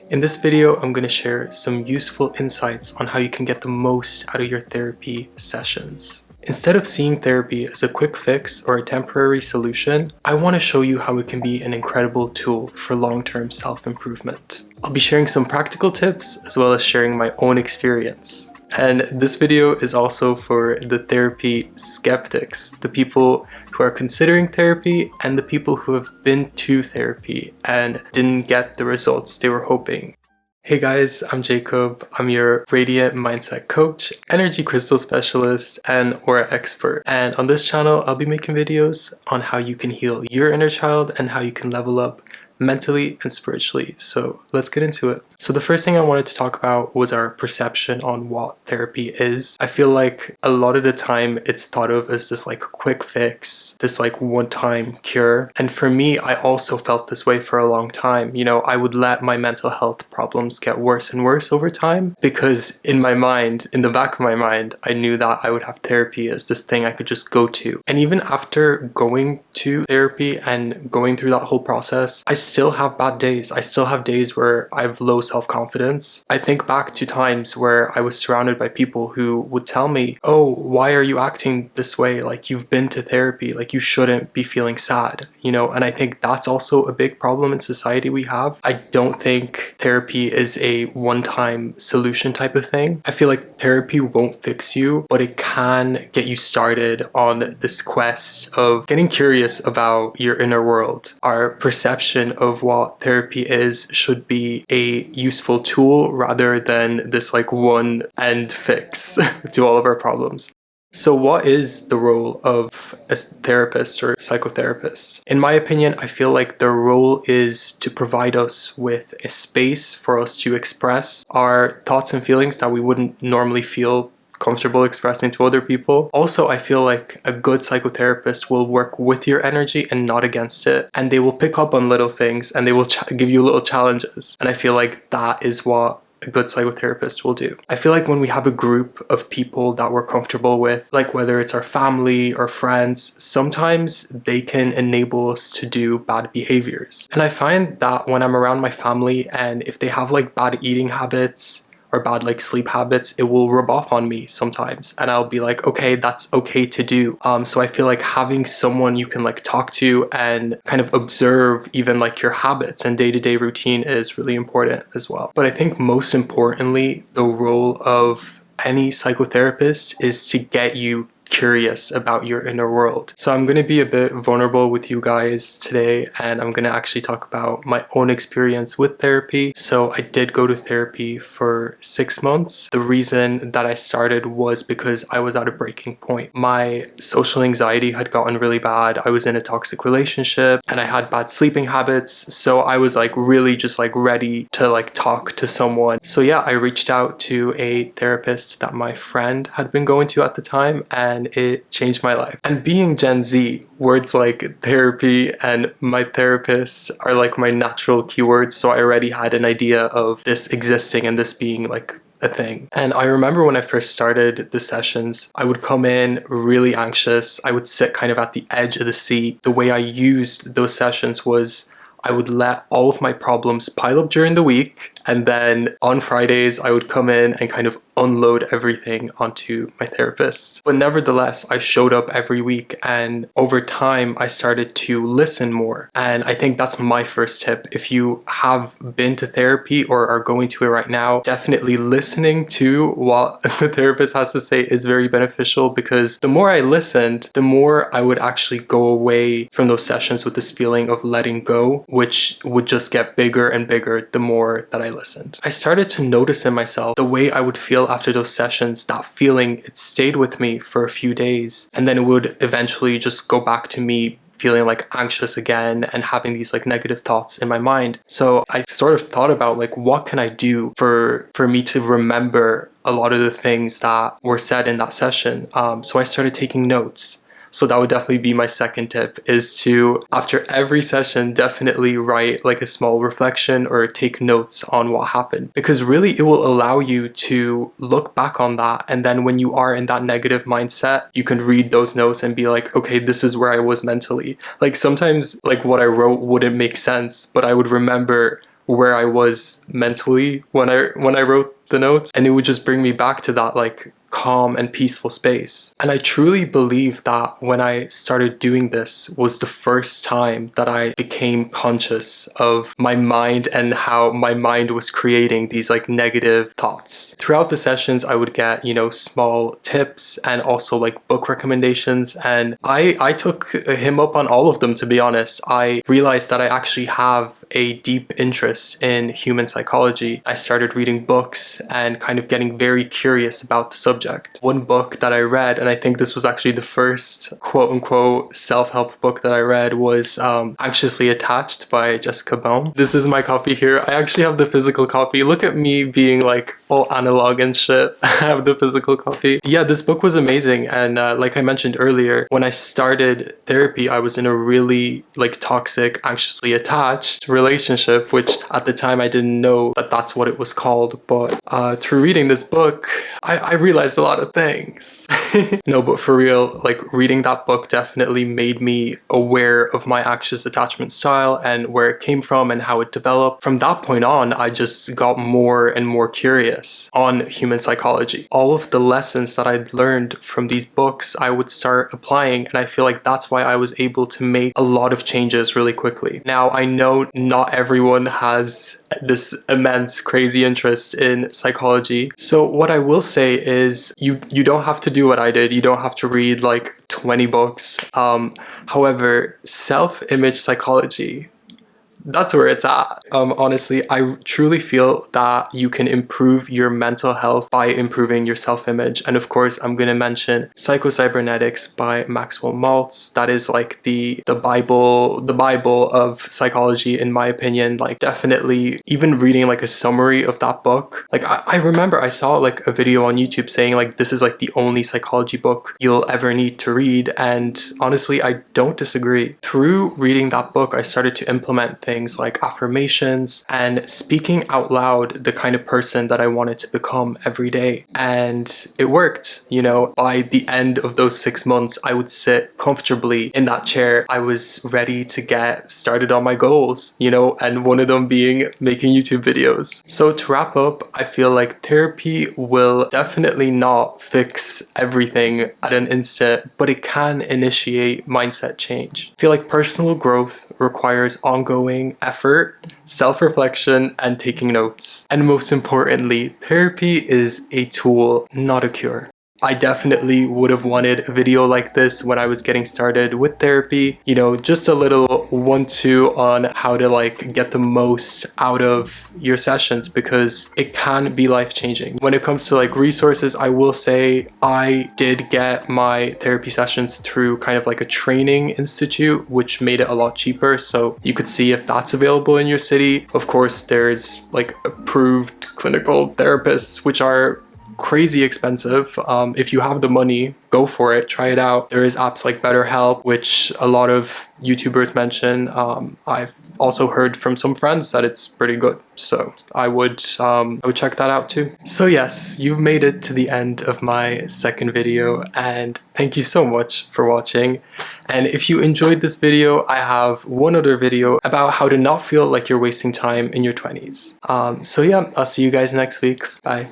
In this video, I'm going to share some useful insights on how you can get the most out of your therapy sessions. Instead of seeing therapy as a quick fix or a temporary solution, I want to show you how it can be an incredible tool for long-term self-improvement. I'll be sharing some practical tips as well as sharing my own experience. And this video is also for the therapy skeptics, the people who are considering therapy and the people who have been to therapy and didn't get the results they were hoping. Hey guys, I'm Jacob. I'm your radiant mindset coach, energy crystal specialist, and aura expert. And on this channel, I'll be making videos on how you can heal your inner child and how you can level up mentally and spiritually. So let's get into it. So the first thing I wanted to talk about was our perception on what therapy is. I feel like a lot of the time it's thought of as this like quick fix, this like one-time cure. And for me, I also felt this way for a long time. You know, I would let my mental health problems get worse and worse over time because in my mind, in the back of my mind, I knew that I would have therapy as this thing I could just go to. And even after going to therapy and going through that whole process, I still have bad days. I still have days where I have low self-confidence. I think back to times where I was surrounded by people who would tell me, oh, why are you acting this way? Like, you've been to therapy, like you shouldn't be feeling sad, you know? And I think that's also a big problem in society we have. I don't think therapy is a one-time solution type of thing. I feel like therapy won't fix you, but it can get you started on this quest of getting curious about your inner world. Our perception of what therapy is should be a useful tool rather than this like one end fix to all of our problems. So what is the role of a therapist or psychotherapist? In my opinion, I feel like their role is to provide us with a space for us to express our thoughts and feelings that we wouldn't normally feel comfortable expressing to other people. Also, I feel like a good psychotherapist will work with your energy and not against it, and they will pick up on little things and they will give you little challenges, and I feel like that is what a good psychotherapist will do. I feel like when we have a group of people that we're comfortable with, like whether it's our family or friends, sometimes they can enable us to do bad behaviors. And I find that when I'm around my family and if they have like bad eating habits or bad like sleep habits, it will rub off on me sometimes, and I'll be like, okay, that's okay to do. So I feel like having someone you can like talk to and kind of observe even like your habits and day-to-day routine is really important as well. But I think most importantly, the role of any psychotherapist is to get you curious about your inner world. So I'm going to be a bit vulnerable with you guys today, and I'm going to actually talk about my own experience with therapy. So I did go to therapy for 6 months. The reason that I started was because I was at a breaking point. My social anxiety had gotten really bad. I was in a toxic relationship and I had bad sleeping habits. So I was like really just like ready to like talk to someone. So yeah, I reached out to a therapist that my friend had been going to at the time, and it changed my life. And being Gen Z, words like therapy and my therapist are like my natural keywords, so I already had an idea of this existing and this being like a thing. And I remember when I first started the sessions, I would come in really anxious. I would sit kind of at the edge of the seat. The way I used those sessions was I would let all of my problems pile up during the week, and then on Fridays I would come in and kind of unload everything onto my therapist. But nevertheless, I showed up every week, and over time I started to listen more. And I think that's my first tip. If you have been to therapy or are going to it right now, definitely listening to what the therapist has to say is very beneficial, because the more I listened, the more I would actually go away from those sessions with this feeling of letting go, which would just get bigger and bigger the more that I listened. I started to notice in myself the way I would feel after those sessions. That feeling, it stayed with me for a few days, and then it would eventually just go back to me feeling like anxious again and having these like negative thoughts in my mind. So I sort of thought about like, what can I do for me to remember a lot of the things that were said in that session. So I started taking notes. So that would definitely be my second tip, is to, after every session, definitely write like a small reflection or take notes on what happened. Because really it will allow you to look back on that, and then when you are in that negative mindset, you can read those notes and be like, okay, this is where I was mentally. Like sometimes like what I wrote wouldn't make sense, but I would remember, where I was mentally when I wrote the notes, and it would just bring me back to that like calm and peaceful space. And I truly believe that when I started doing this was the first time that I became conscious of my mind and how my mind was creating these like negative thoughts. Throughout the sessions, I would get, you know, small tips and also like book recommendations, and I took him up on all of them, to be honest. I realized that I actually have a deep interest in human psychology. I started reading books and kind of getting very curious about the subject. One book that I read, and I think this was actually the first quote-unquote self-help book that I read, was Anxiously Attached by Jessica Baum. This is my copy here. I actually have the physical copy. Look at me being like all analog and shit. I have the physical copy. Yeah, this book was amazing, and like I mentioned earlier, when I started therapy, I was in a really like toxic, anxiously attached relationship, which at the time I didn't know that that's what it was called. But through reading this book, I realized a lot of things. No, but for real, like reading that book definitely made me aware of my anxious attachment style and where it came from and how it developed. From that point on, I just got more and more curious on human psychology. All of the lessons that I'd learned from these books, I would start applying, and I feel like that's why I was able to make a lot of changes really quickly. Now, I know not everyone has this immense crazy interest in psychology, so what I will say is you don't have to do what I did. You don't have to read like 20 books. However, self-image psychology, that's where it's at. Honestly, I truly feel that you can improve your mental health by improving your self-image. And of course, I'm going to mention Psycho-Cybernetics by Maxwell Maltz. That is like the Bible of psychology, in my opinion. Like, definitely, even reading like a summary of that book. Like, I remember I saw like a video on YouTube saying like this is like the only psychology book you'll ever need to read. And honestly, I don't disagree. Through reading that book, I started to implement things like affirmations and speaking out loud the kind of person that I wanted to become every day. And it worked. You know, by the end of those 6 months, I would sit comfortably in that chair. I was ready to get started on my goals, you know, and one of them being making YouTube videos. So to wrap up, I feel like therapy will definitely not fix everything at an instant, but it can initiate mindset change. I feel like personal growth requires ongoing effort, self-reflection, and taking notes. And most importantly, therapy is a tool, not a cure. I definitely would have wanted a video like this when I was getting started with therapy. You know, just a little 1-2 on how to like get the most out of your sessions, because it can be life-changing. When it comes to like resources, I will say I did get my therapy sessions through kind of like a training institute, which made it a lot cheaper. So you could see if that's available in your city. Of course, there's like approved clinical therapists, which are crazy expensive. If you have the money, go for it, try it out. There is apps like BetterHelp, which a lot of YouTubers mention. I've also heard from some friends that it's pretty good, so I would check that out too. So yes, you've made it to the end of my second video, and thank you so much for watching. And if you enjoyed this video, I have one other video about how to not feel like you're wasting time in your 20s. So yeah, I'll see you guys next week. Bye.